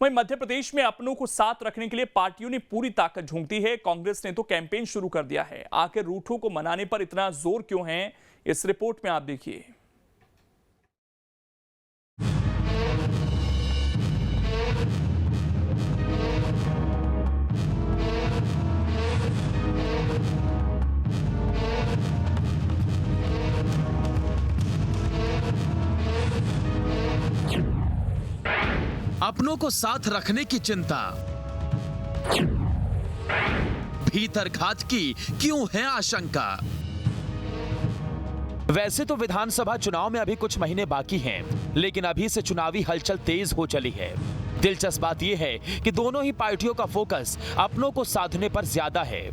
वहीं मध्य प्रदेश में अपनों को साथ रखने के लिए पार्टियों ने पूरी ताकत झोंक दी है। कांग्रेस ने तो कैंपेन शुरू कर दिया है। आखिर रूठों को मनाने पर इतना जोर क्यों है, इस रिपोर्ट में आप देखिए। अपनों को साथ रखने की चिंता, भीतर घात की क्यों है आशंका। वैसे तो विधानसभा चुनाव में अभी कुछ महीने बाकी हैं, लेकिन अभी से चुनावी हलचल तेज हो चली है। दिलचस्प बात यह है कि दोनों ही पार्टियों का फोकस अपनों को साधने पर ज्यादा है।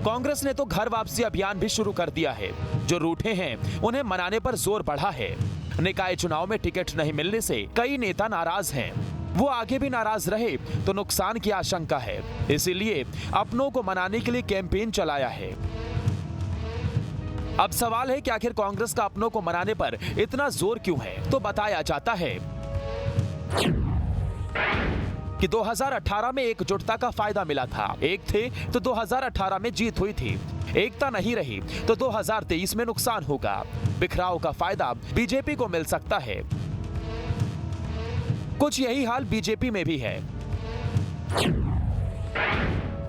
कांग्रेस ने तो घर वापसी अभियान भी शुरू कर दिया है। जो रूठे हैं उन्हें मनाने पर जोर बढ़ा है। निकाय चुनाव में टिकट नहीं मिलने से कई नेता नाराज हैं। वो आगे भी नाराज रहे तो नुकसान की आशंका है, इसीलिए अपनों को मनाने के लिए कैंपेन चलाया है। अब सवाल है कि आखिर कांग्रेस का अपनों को मनाने पर इतना जोर क्यों है। तो बताया जाता है कि 2018 में एकजुटता का फायदा मिला था। एक थे तो 2018 में जीत हुई थी। एकता नहीं रही तो 2023 में नुकसान होगा। बिखराव का फायदा बीजेपी को मिल सकता है। कुछ यही हाल बीजेपी में भी है।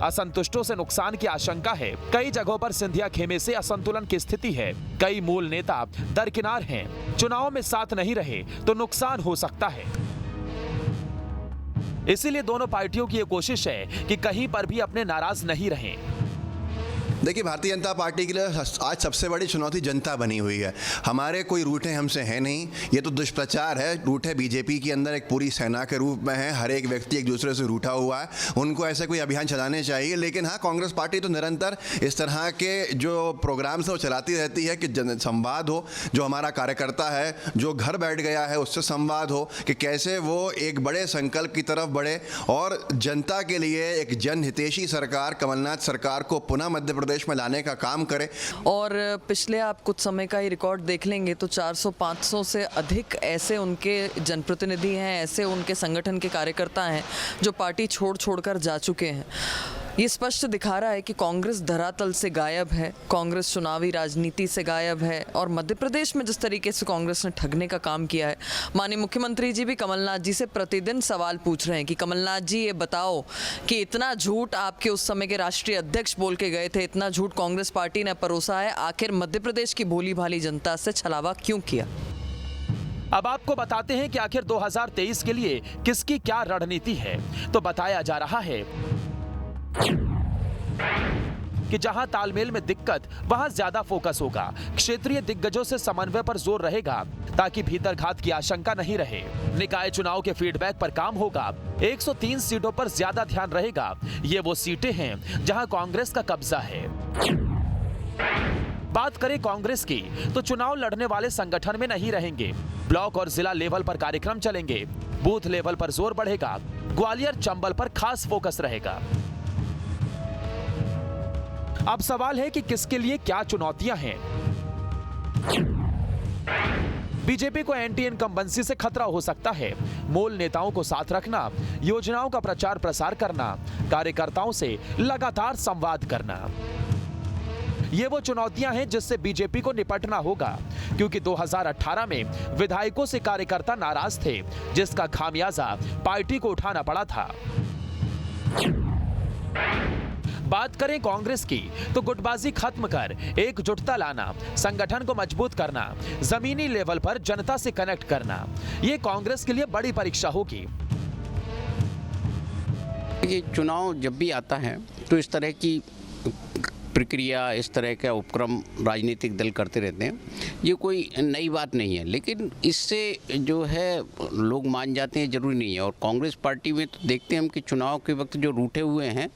असंतुष्टों से नुकसान की आशंका है। कई जगहों पर सिंधिया खेमे से असंतुलन की स्थिति है। कई मूल नेता दरकिनार हैं। चुनाव में साथ नहीं रहे तो नुकसान हो सकता है। इसीलिए दोनों पार्टियों की यह कोशिश है कि कहीं पर भी अपने नाराज नहीं रहें। देखिए, भारतीय जनता पार्टी के लिए आज सबसे बड़ी चुनौती जनता बनी हुई है। हमारे कोई रूठे हमसे है नहीं, ये तो दुष्प्रचार है। रूठे बीजेपी के अंदर एक पूरी सेना के रूप में है। हर एक व्यक्ति एक दूसरे से रूठा हुआ है। उनको ऐसे कोई अभियान चलाने चाहिए। लेकिन हाँ, कांग्रेस पार्टी तो निरंतर इस तरह के जो प्रोग्राम्स है वो चलाती रहती है कि संवाद हो। जो हमारा कार्यकर्ता है जो घर बैठ गया है उससे संवाद हो कि कैसे वो एक बड़े संकल्प की तरफ बढ़े और जनता के लिए एक जनहितैषी सरकार, कमलनाथ सरकार को पुनः मध्य प्रदेश में लाने का काम करे। और पिछले आप कुछ समय का ही रिकॉर्ड देख लेंगे तो 400-500 से अधिक ऐसे उनके जनप्रतिनिधि हैं, ऐसे उनके संगठन के कार्यकर्ता हैं जो पार्टी छोड़कर जा चुके हैं। ये स्पष्ट दिखा रहा है कि कांग्रेस धरातल से गायब है, कांग्रेस चुनावी राजनीति से गायब है। और मध्य प्रदेश में जिस तरीके से कांग्रेस ने ठगने का काम किया है, माननीय मुख्यमंत्री जी भी कमलनाथ जी से प्रतिदिन सवाल पूछ रहे हैं कि कमलनाथ जी ये बताओ कि इतना झूठ आपके उस समय के राष्ट्रीय अध्यक्ष बोल के गए थे, इतना झूठ कांग्रेस पार्टी ने परोसा है, आखिर मध्य प्रदेश की भोली भाली जनता से छलावा क्यों किया। अब आपको बताते हैं कि आखिर 2023 के लिए किसकी क्या रणनीति है। तो बताया जा रहा है कि जहां तालमेल में दिक्कत वहां ज्यादा फोकस होगा। क्षेत्रीय दिग्गजों से समन्वय पर जोर रहेगा ताकि भीतर घात की आशंका नहीं रहे। निकाय चुनाव के फीडबैक पर काम होगा। 103 सीटों पर ज्यादा ध्यान रहेगा। ये वो सीटें हैं जहां कांग्रेस का कब्जा है। बात करें कांग्रेस की तो चुनाव लड़ने वाले संगठन में नहीं रहेंगे। ब्लॉक और जिला लेवल पर कार्यक्रम चलेंगे। बूथ लेवल पर जोर बढ़ेगा। ग्वालियर चंबल पर खास फोकस रहेगा। अब सवाल है कि किसके लिए क्या चुनौतियां हैं। बीजेपी को एंटी इनकम्बेंसी से खतरा हो सकता है। मूल नेताओं को साथ रखना, योजनाओं का प्रचार प्रसार करना, कार्यकर्ताओं से लगातार संवाद करना, ये वो चुनौतियां हैं जिससे बीजेपी को निपटना होगा। क्योंकि 2018 में विधायकों से कार्यकर्ता नाराज थे, जिसका खामियाजा पार्टी को उठाना पड़ा था। बात करें कांग्रेस की तो गुटबाजी खत्म कर एकजुटता लाना, संगठन को मजबूत करना, जमीनी लेवल पर जनता से कनेक्ट करना, ये कांग्रेस के लिए बड़ी परीक्षा होगी। ये चुनाव जब भी आता है तो इस तरह की प्रक्रिया, इस तरह का उपक्रम राजनीतिक दल करते रहते हैं। ये कोई नई बात नहीं है, लेकिन इससे जो है लोग मान जाते हैं ज़रूरी नहीं है। और कांग्रेस पार्टी में तो देखते हैं हम कि चुनाव के वक्त जो रूठे हुए हैं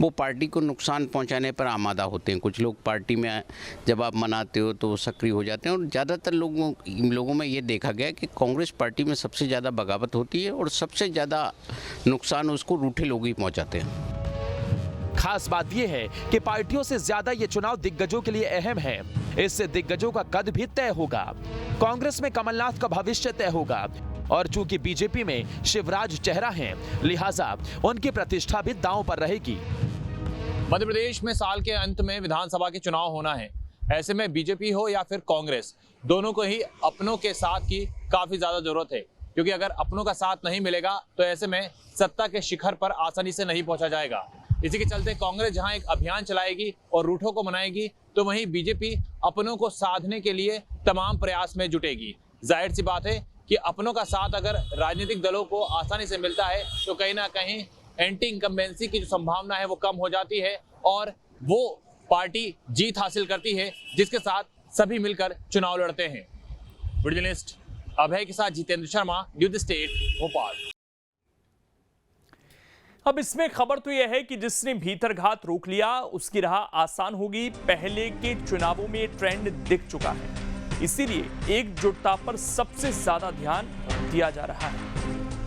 वो पार्टी को नुकसान पहुंचाने पर आमादा होते हैं। कुछ लोग पार्टी में जब आप मनाते हो तो सक्रिय हो जाते हैं। और ज़्यादातर लोगों में ये देखा गया कि कांग्रेस पार्टी में सबसे ज़्यादा बगावत होती है और सबसे ज़्यादा नुकसान उसको रूठे लोग ही पहुँचाते हैं। खास बात यह है कि पार्टियों से ज्यादा ये चुनाव दिग्गजों के लिए अहम है। इससे दिग्गजों का कद भी तय होगा। कांग्रेस में कमलनाथ का भविष्य तय होगा। और चूंकि बीजेपी में शिवराज चेहरा हैं, लिहाजा उनकी प्रतिष्ठा भी दांव पर रहेगी। मध्य प्रदेश में साल के अंत में विधानसभा के चुनाव होना है। ऐसे में बीजेपी हो या फिर कांग्रेस, दोनों को ही अपनों के साथ की काफी ज्यादा जरूरत है, क्योंकि अगर अपनों का साथ नहीं मिलेगा तो ऐसे में सत्ता के शिखर पर आसानी से नहीं पहुंचा जाएगा। इसी के चलते कांग्रेस जहां एक अभियान चलाएगी और रूठों को मनाएगी, तो वहीं बीजेपी अपनों को साधने के लिए तमाम प्रयास में जुटेगी। जाहिर सी बात है कि अपनों का साथ अगर राजनीतिक दलों को आसानी से मिलता है तो कहीं ना कहीं एंटी इनकम्बेंसी की जो संभावना है वो कम हो जाती है और वो पार्टी जीत हासिल करती है, जिसके साथ सभी मिलकर चुनाव लड़ते हैं। जर्नलिस्ट अभय के साथ जितेंद्र शर्मा, न्यूज़ स्टेट, भोपाल। अब इसमें खबर तो यह है कि जिसने भीतरघात रोक लिया उसकी राह आसान होगी। पहले के चुनावों में ट्रेंड दिख चुका है, इसीलिए एकजुटता पर सबसे ज्यादा ध्यान दिया जा रहा है।